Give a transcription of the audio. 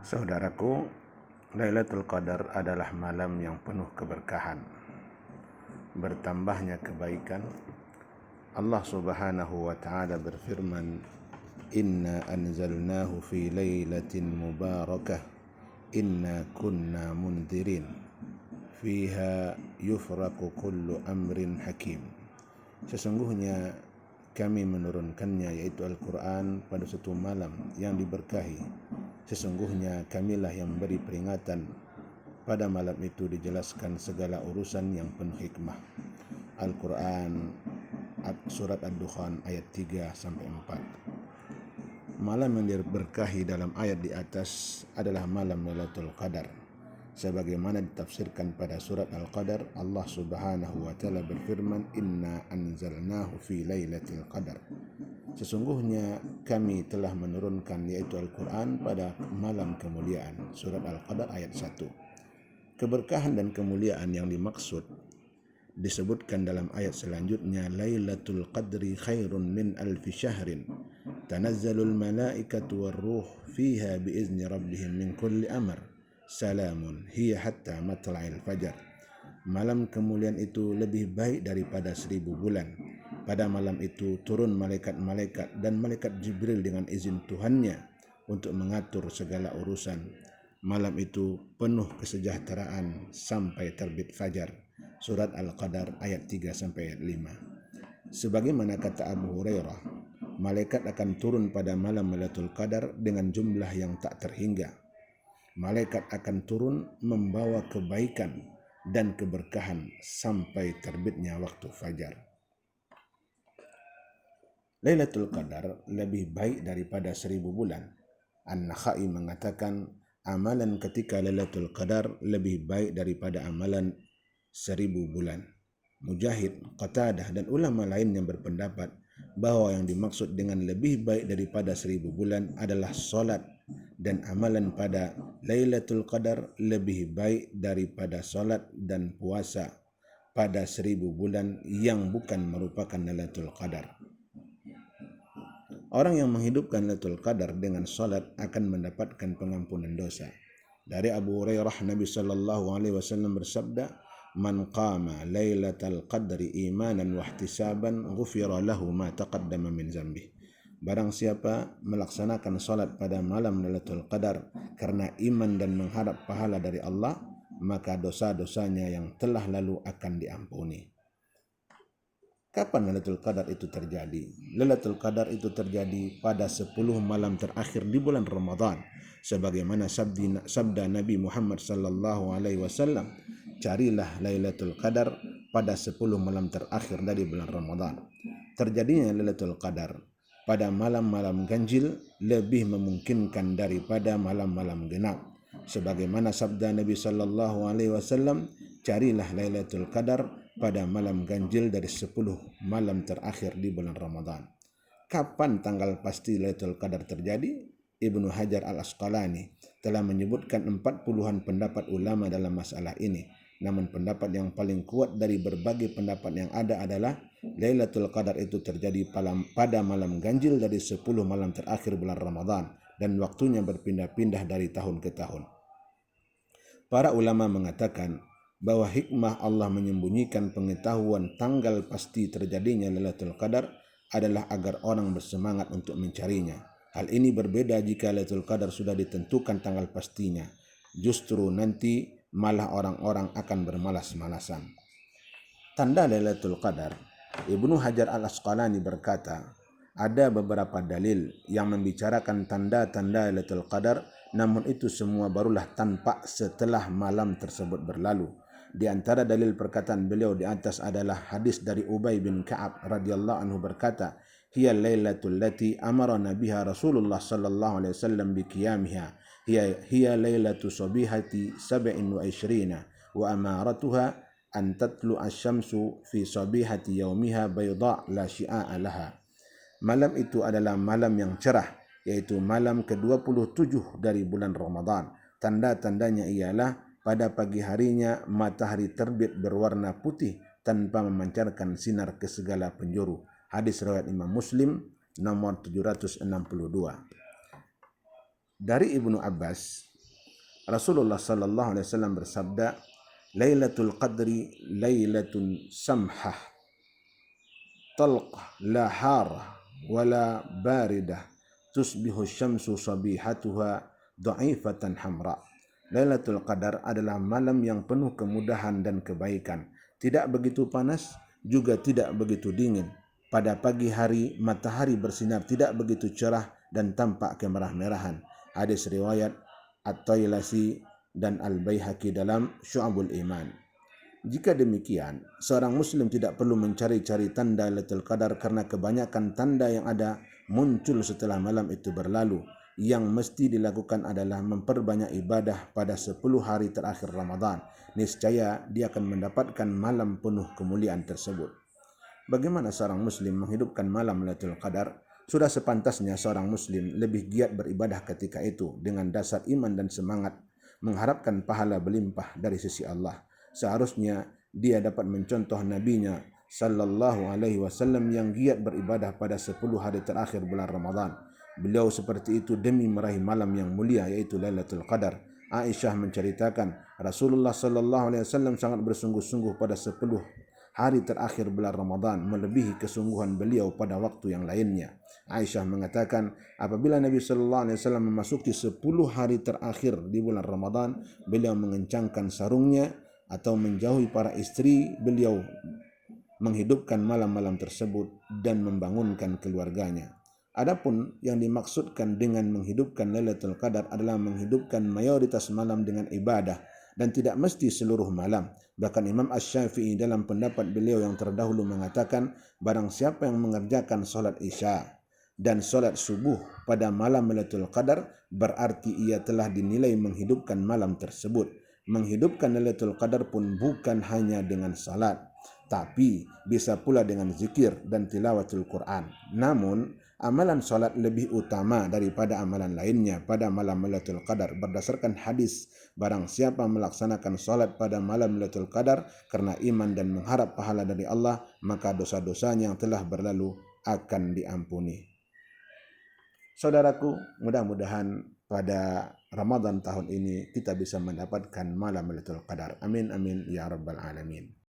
Saudaraku, Lailatul Qadar adalah malam yang penuh keberkahan, bertambahnya kebaikan. Allah Subhanahu wa taala berfirman, "Inna anzalnahu fi lailatin mubarakah, inna kunna mundirin, fiha yufraqu kullu amrin hakim." Sesungguhnya kami menurunkannya, yaitu Al-Quran, pada suatu malam yang diberkahi. Sesungguhnya kamilah yang memberi peringatan. Pada malam itu dijelaskan segala urusan yang penuh hikmah. Al-Quran Surat Ad-Dukhan ayat 3-4. Malam yang diberkahi dalam ayat di atas adalah malam Lailatul Qadar. Sebagaimana ditafsirkan pada surat Al-Qadar, Allah Subhanahu wa taala berfirman, "Inna anzalnahu fi lailatul qadar." Sesungguhnya kami telah menurunkan, yaitu Al-Quran, pada malam kemuliaan. Surat Al-Qadar ayat 1. Keberkahan dan kemuliaan yang dimaksud disebutkan dalam ayat selanjutnya, "Lailatul qadri khairun min alfi syahrin, tanazzalul malaikatu warruh fiha biizni rabbihim min kulli amr, salamun hiya hatta matla'il fajar." Malam kemuliaan itu lebih baik daripada 1000 bulan. Pada malam itu turun malaikat-malaikat dan malaikat Jibril dengan izin Tuhannya untuk mengatur segala urusan. Malam itu penuh kesejahteraan sampai terbit fajar. Surat Al-Qadar ayat 3-5. Sebagaimana kata Abu Hurairah, malaikat akan turun pada malam Lailatul Qadar dengan jumlah yang tak terhingga. Malaikat akan turun membawa kebaikan dan keberkahan sampai terbitnya waktu fajar. Lailatul Qadar lebih baik daripada 1000 bulan. An-Nakhai mengatakan amalan ketika Lailatul Qadar lebih baik daripada amalan 1000 bulan. Mujahid, Qatadah dan ulama lain yang berpendapat bahawa yang dimaksud dengan lebih baik daripada 1000 bulan adalah solat, dan amalan pada Lailatul Qadar lebih baik daripada solat dan puasa pada 1000 bulan yang bukan merupakan Lailatul Qadar. Orang yang menghidupkan Lailatul Qadar dengan solat akan mendapatkan pengampunan dosa. Dari Abu Hurairah, Nabi SAW bersabda, "Man qama lailatal qadri imanan wa ihtisaban ghufira lahu ma taqaddama min dzambih." Barang siapa melaksanakan salat pada malam Lailatul Qadar karena iman dan mengharap pahala dari Allah, maka dosa-dosanya yang telah lalu akan diampuni. Kapan Lailatul Qadar itu terjadi? Lailatul Qadar itu terjadi pada 10 malam terakhir di bulan Ramadan. Sebagaimana sabda Nabi Muhammad SAW, "Carilah Lailatul Qadar pada 10 malam terakhir dari bulan Ramadan." Terjadinya Lailatul Qadar pada malam-malam ganjil lebih memungkinkan daripada malam-malam genap. Sebagaimana sabda Nabi SAW, "Carilah Lailatul Qadar pada malam ganjil dari 10 malam terakhir di bulan Ramadan." Kapan tanggal pasti Lailatul Qadar terjadi? Ibnu Hajar Al-Asqalani telah menyebutkan 40-an pendapat ulama dalam masalah ini. Namun pendapat yang paling kuat dari berbagai pendapat yang ada adalah Lailatul Qadar itu terjadi pada malam ganjil dari 10 malam terakhir bulan Ramadan, dan waktunya berpindah-pindah dari tahun ke tahun. Para ulama mengatakan bahwa hikmah Allah menyembunyikan pengetahuan tanggal pasti terjadinya Lailatul Qadar adalah agar orang bersemangat untuk mencarinya. Hal ini berbeda jika Lailatul Qadar sudah ditentukan tanggal pastinya. Justru nanti malah orang-orang akan bermalas-malasan. Tanda Lailatul Qadar, Ibnu Hajar Al-Asqalani berkata, ada beberapa dalil yang membicarakan tanda-tanda Lailatul Qadar, namun itu semua barulah tampak setelah malam tersebut berlalu. Di antara dalil perkataan beliau di atas adalah hadis dari Ubay bin Ka'ab radhiyallahu anhu berkata, "Hiya lailatul lati amarana biha Rasulullah sallallahu alaihi wasallam bi qiyamiha. Hiya lailatu sabihati 27 wa amaratuha an tatlu asy-syamsu fi sabihati yaumiha bayda la syi'a laha." Malam itu adalah malam yang cerah, yaitu malam ke-27 dari bulan Ramadan. Tanda-tandanya ialah pada pagi harinya matahari terbit berwarna putih tanpa memancarkan sinar ke segala penjuru. Hadis riwayat Imam Muslim nomor 762. Dari Ibnu Abbas, Rasulullah sallallahu alaihi wasallam bersabda, Lailatul Qadri lailatun samhah, talqah la harah wala baridah, tusbihu syamsu sabihatuha dha'ifatan hamra. Lailatul Qadar adalah malam yang penuh kemudahan dan kebaikan. Tidak begitu panas, juga tidak begitu dingin. Pada pagi hari, matahari bersinar tidak begitu cerah dan tampak kemerah-merahan. Hadis riwayat At-Tailasi dan Al-Baihaqi dalam Syu'abul Iman. Jika demikian, seorang Muslim tidak perlu mencari-cari tanda Lailatul Qadar karena kebanyakan tanda yang ada muncul setelah malam itu berlalu. Yang mesti dilakukan adalah memperbanyak ibadah pada 10 hari terakhir Ramadan. Niscaya dia akan mendapatkan malam penuh kemuliaan tersebut. Bagaimana seorang Muslim menghidupkan malam Lailatul Qadar? Sudah sepantasnya seorang Muslim lebih giat beribadah ketika itu dengan dasar iman dan semangat mengharapkan pahala berlimpah dari sisi Allah. Seharusnya dia dapat mencontoh nabinya sallallahu alaihi wasallam yang giat beribadah pada 10 hari terakhir bulan Ramadan. Beliau seperti itu demi meraih malam yang mulia yaitu Lailatul Qadar. Aisyah menceritakan Rasulullah sallallahu alaihi wasallam sangat bersungguh-sungguh pada 10 hari terakhir bulan Ramadan melebihi kesungguhan beliau pada waktu yang lainnya. Aisyah mengatakan, apabila Nabi sallallahu alaihi wasallam memasuki 10 hari terakhir di bulan Ramadan, beliau mengencangkan sarungnya atau menjauhi para istri beliau, menghidupkan malam-malam tersebut dan membangunkan keluarganya. Adapun yang dimaksudkan dengan menghidupkan Lailatul Qadar adalah menghidupkan mayoritas malam dengan ibadah dan tidak mesti seluruh malam. Bahkan Imam Asy-Syafi'i dalam pendapat beliau yang terdahulu mengatakan, barang siapa yang mengerjakan solat Isya dan solat subuh pada malam Lailatul Qadar, berarti ia telah dinilai menghidupkan malam tersebut. Menghidupkan Lailatul Qadar pun bukan hanya dengan salat, tapi bisa pula dengan zikir dan tilawatul Quran. Namun, amalan salat lebih utama daripada amalan lainnya pada malam Lailatul Qadar berdasarkan hadis, barang siapa melaksanakan salat pada malam Lailatul Qadar karena iman dan mengharap pahala dari Allah, maka dosa-dosanya yang telah berlalu akan diampuni. Saudaraku, mudah-mudahan pada Ramadan tahun ini kita bisa mendapatkan malam Lailatul Qadar. Amin amin ya rabbal alamin.